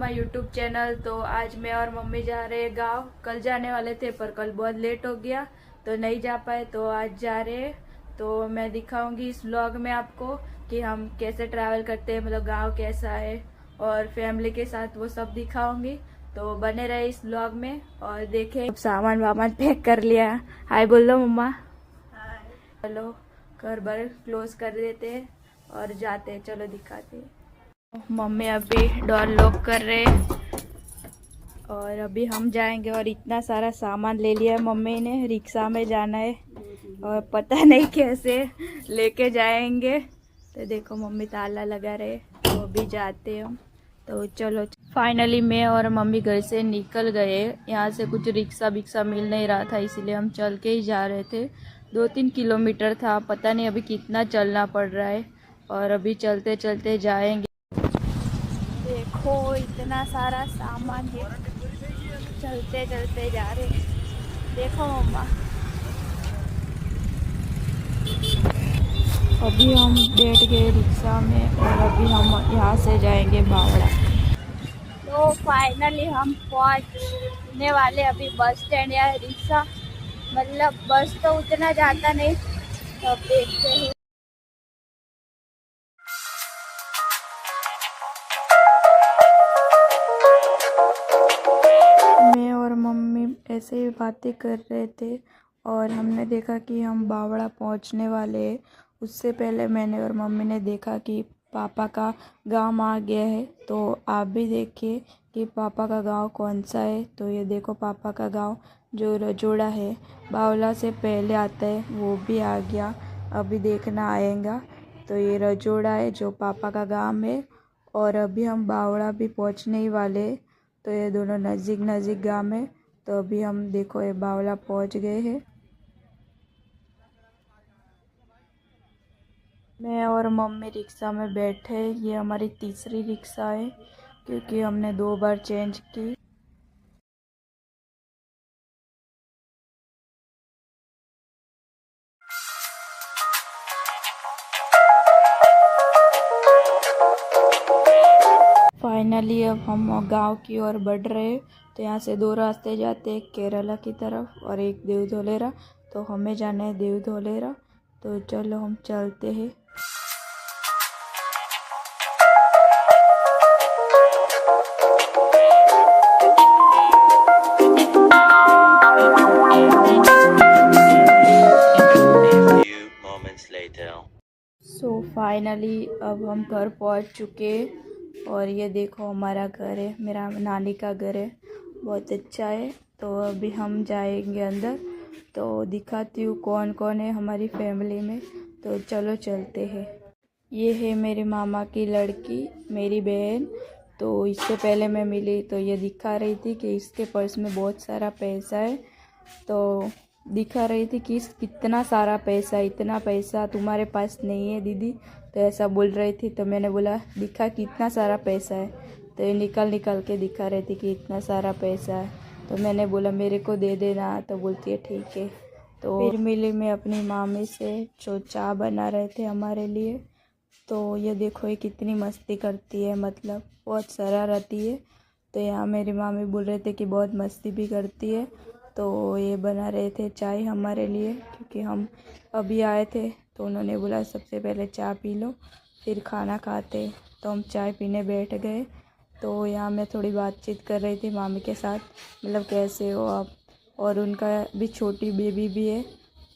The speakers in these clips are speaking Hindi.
YouTube channel. तो आज मैं और मम्मी जा रहे हैं गांव। कल जाने वाले थे पर कल बहुत लेट हो गया तो नहीं जा पाए, तो आज जा रहे हैं। तो मैं दिखाऊंगी इस व्लॉग में आपको कि हम कैसे ट्रैवल करते हैं, मतलब गांव कैसा है, और फैमिली के साथ वो सब दिखाऊंगी। तो बने रहे इस व्लॉग में और देखें। सामान वामान पैक कर लिया। हाय बोल दो मम्मा। चलो घर बार क्लोज कर देते हैं और जाते हैं। चलो दिखाते हैं। मम्मी अभी डोर लॉक कर रहे हैं और अभी हम जाएंगे। और इतना सारा सामान ले लिया है मम्मी ने, रिक्शा में जाना है और पता नहीं कैसे लेके जाएंगे। तो देखो मम्मी ताला लगा रहे, तो अभी जाते हैं हम। तो चलो फाइनली मैं और मम्मी घर से निकल गए। यहाँ से कुछ रिक्शा विक्शा मिल नहीं रहा था, इसीलिए हम चल के ही जा रहे थे। 2-3 किलोमीटर था, पता नहीं अभी कितना चलना पड़ रहा है। और अभी चलते चलते जाएंगे। देखो इतना सारा सामान है, चलते चलते जा रहे। देखो मम्मा, अभी हम बैठ गए रिक्शा में और अभी हम यहाँ से जाएंगे बावड़ा। तो फाइनली हम पहुँचने वाले अभी बस स्टैंड या रिक्शा, मतलब बस तो उतना जाता नहीं। तो अब देखते हैं। मैं और मम्मी ऐसे ही बातें कर रहे थे और हमने देखा कि हम बावड़ा पहुंचने वाले हैं। उससे पहले मैंने और मम्मी ने देखा कि पापा का गांव आ गया है। तो आप भी देखिए कि पापा का गांव कौन सा है। तो ये देखो पापा का गांव जो रजोड़ा है, बावला से पहले आता है, वो भी आ गया। अभी देखना आएगा। तो ये रजोड़ा है जो पापा का गांव है। और अभी हम बावड़ा भी पहुंचने ही वाले हैं। तो ये दोनों नज़दीक नज़दीक गांव है। तो अभी हम देखो ये बावला पहुंच गए हैं। मैं और मम्मी रिक्शा में बैठे। ये हमारी तीसरी रिक्शा है क्योंकि हमने 2 बार चेंज की। फाइनली अब हम गांव की ओर बढ़ रहे हैं। तो यहाँ से 2 रास्ते जाते हैं, एक केरला की तरफ और एक देवधोलेरा। तो हमें जाना है देवधोलेरा। तो चलो हम चलते हैं। सो फाइनली अब हम घर पहुंच चुके हैं। और ये देखो हमारा घर है, मेरा नानी का घर है, बहुत अच्छा है। तो अभी हम जाएंगे अंदर। तो दिखाती हूँ कौन कौन है हमारी फैमिली में। तो चलो चलते हैं। ये है मेरे मामा की लड़की, मेरी बहन। तो इससे पहले मैं मिली तो ये दिखा रही थी कि इसके पर्स में बहुत सारा पैसा है। तो दिखा रही थी कि कितना सारा पैसा, इतना पैसा तुम्हारे पास नहीं है दीदी। तो ऐसा बोल रही थी। तो मैंने बोला दिखा कितना सारा पैसा है। तो ये निकल निकल के दिखा रही थी कि इतना सारा पैसा है। तो मैंने बोला मेरे को दे देना। तो बोलती है ठीक है। तो फिर मिली मैं अपनी मामी से, जो चाय बना रहे थे हमारे लिए। तो ये देखो ये कितनी मस्ती करती है, मतलब बहुत शरारती है। तो यहाँ मेरी मामी बोल रहे थे कि बहुत मस्ती भी करती है। तो ये बना रहे थे चाय हमारे लिए क्योंकि हम अभी आए थे। तो उन्होंने बोला सबसे पहले चाय पी लो फिर खाना खाते। तो हम चाय पीने बैठ गए। तो यहाँ मैं थोड़ी बातचीत कर रही थी मामी के साथ, मतलब कैसे हो आप। और उनका भी छोटी बेबी भी है।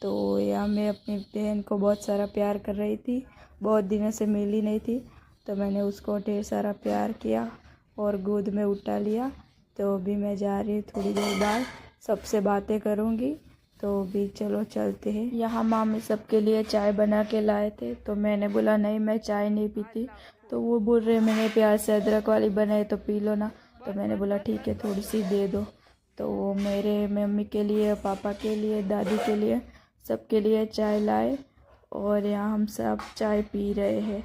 तो यहाँ मैं अपनी बहन को बहुत सारा प्यार कर रही थी, बहुत दिनों से मिली नहीं थी। तो मैंने उसको ढेर सारा प्यार किया और गोद में उठा लिया। तो अभी मैं जा रही हूँ, थोड़ी देर बाद सबसे बातें करूँगी। तो अभी चलो चलते हैं। यहाँ मामी सबके लिए चाय बना के लाए थे। तो मैंने बोला नहीं मैं चाय नहीं पीती। तो वो बोल रहे मैंने प्यार से अदरक वाली बनाई तो पी लो ना। तो मैंने बोला ठीक है थोड़ी सी दे दो। तो वो मेरे मम्मी के लिए, पापा के लिए, दादी के लिए, सबके लिए चाय लाए। और यहाँ हम सब चाय पी रहे हैं।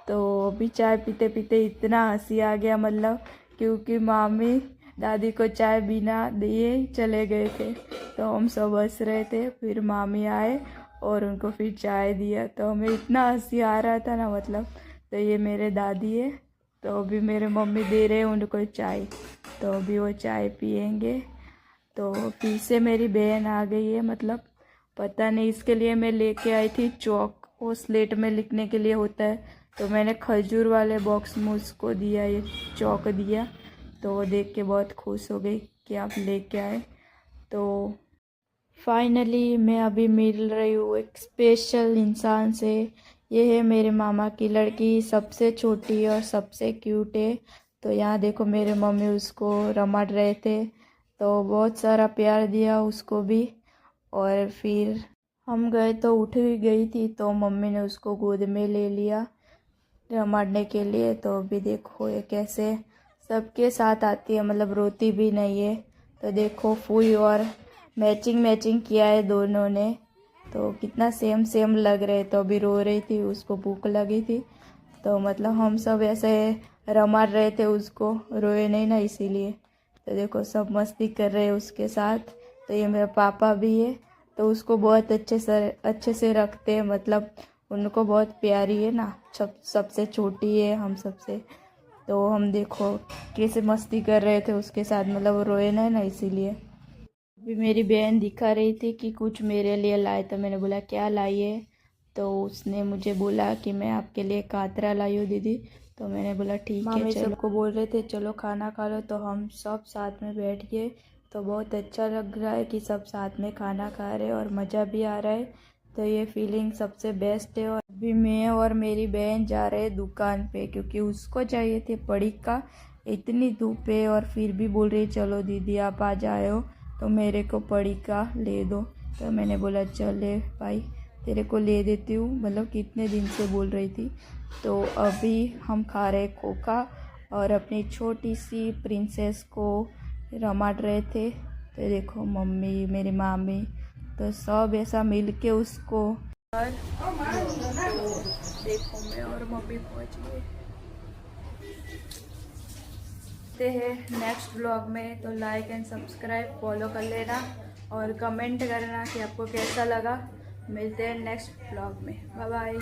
तो अभी चाय पीते पीते इतना हंसी आ गया, मतलब क्योंकि मामी दादी को चाय बिना दिए चले गए थे। तो हम सब हंस रहे थे। फिर मामी आए और उनको फिर चाय दिया। तो हमें इतना हंसी आ रहा था ना, मतलब। तो ये मेरे दादी है, तो अभी मेरे मम्मी दे रहे हैं उनको चाय, तो अभी वो चाय पियेंगे। तो फिर से मेरी बहन आ गई है, मतलब पता नहीं, इसके लिए मैं लेके आई थी चौक, वो स्लेट में लिखने के लिए होता है। तो मैंने खजूर वाले बॉक्स में उसको दिया, ये चौक दिया। तो वो देख के बहुत खुश हो गई कि आप लेके आए। तो फाइनली मैं अभी मिल रही हूँ एक स्पेशल इंसान से। ये है मेरे मामा की लड़की, सबसे छोटी और सबसे क्यूट है। तो यहाँ देखो मेरे मम्मी उसको रमाड़ रहे थे, तो बहुत सारा प्यार दिया उसको भी। और फिर हम गए तो उठ भी गई थी, तो मम्मी ने उसको गोद में ले लिया रमाड़ने के लिए। तो अभी देखो ये कैसे सबके साथ आती है, मतलब रोती भी नहीं है। तो देखो फूई और मैचिंग किया है दोनों ने, तो कितना सेम सेम लग रहे। तो अभी रो रही थी, उसको भूख लगी थी, तो मतलब हम सब ऐसे रमाड़ रहे थे उसको, रोए नहीं ना इसीलिए। तो देखो सब मस्ती कर रहे हैं उसके साथ। तो ये मेरा पापा भी है, तो उसको बहुत अच्छे से रखते हैं, मतलब उनको बहुत प्यारी है ना, सबसे छोटी है हम सबसे। तो हम देखो कैसे मस्ती कर रहे थे उसके साथ, मतलब वो रोए ना इसीलिए। अभी मेरी बहन दिखा रही थी कि कुछ मेरे लिए लाए, तो मैंने बोला क्या लाई है। तो उसने मुझे बोला कि मैं आपके लिए कातरा लाई हूँ दीदी। तो मैंने बोला ठीक है चलो। सबको बोल रहे थे चलो खाना खा लो, तो हम सब साथ में बैठ गए। तो बहुत अच्छा लग रहा है कि सब साथ में खाना खा रहे हैं और मज़ा भी आ रहा है। तो ये फीलिंग सबसे बेस्ट है। और अभी मैं और मेरी बहन जा रहे हैं दुकान पे, क्योंकि उसको चाहिए थे पड़िका। इतनी धूप है और फिर भी बोल रही चलो दीदी आप आ जाओ, तो मेरे को पड़िका ले दो। तो मैंने बोला चले भाई तेरे को ले देती हूँ, मतलब कितने दिन से बोल रही थी। तो अभी हम खा रहे कोका और अपनी छोटी सी प्रिंसेस को रमाड़ रहे थे। तो देखो मम्मी मेरी मामी, तो सब ऐसा मिल के उसको। और देखो मैं और मम्मी पहुँच गए हैं नेक्स्ट ब्लॉग में। तो लाइक एंड सब्सक्राइब फॉलो कर लेना और कमेंट करना कि आपको कैसा लगा। मिलते हैं नेक्स्ट ब्लॉग में। Bye bye.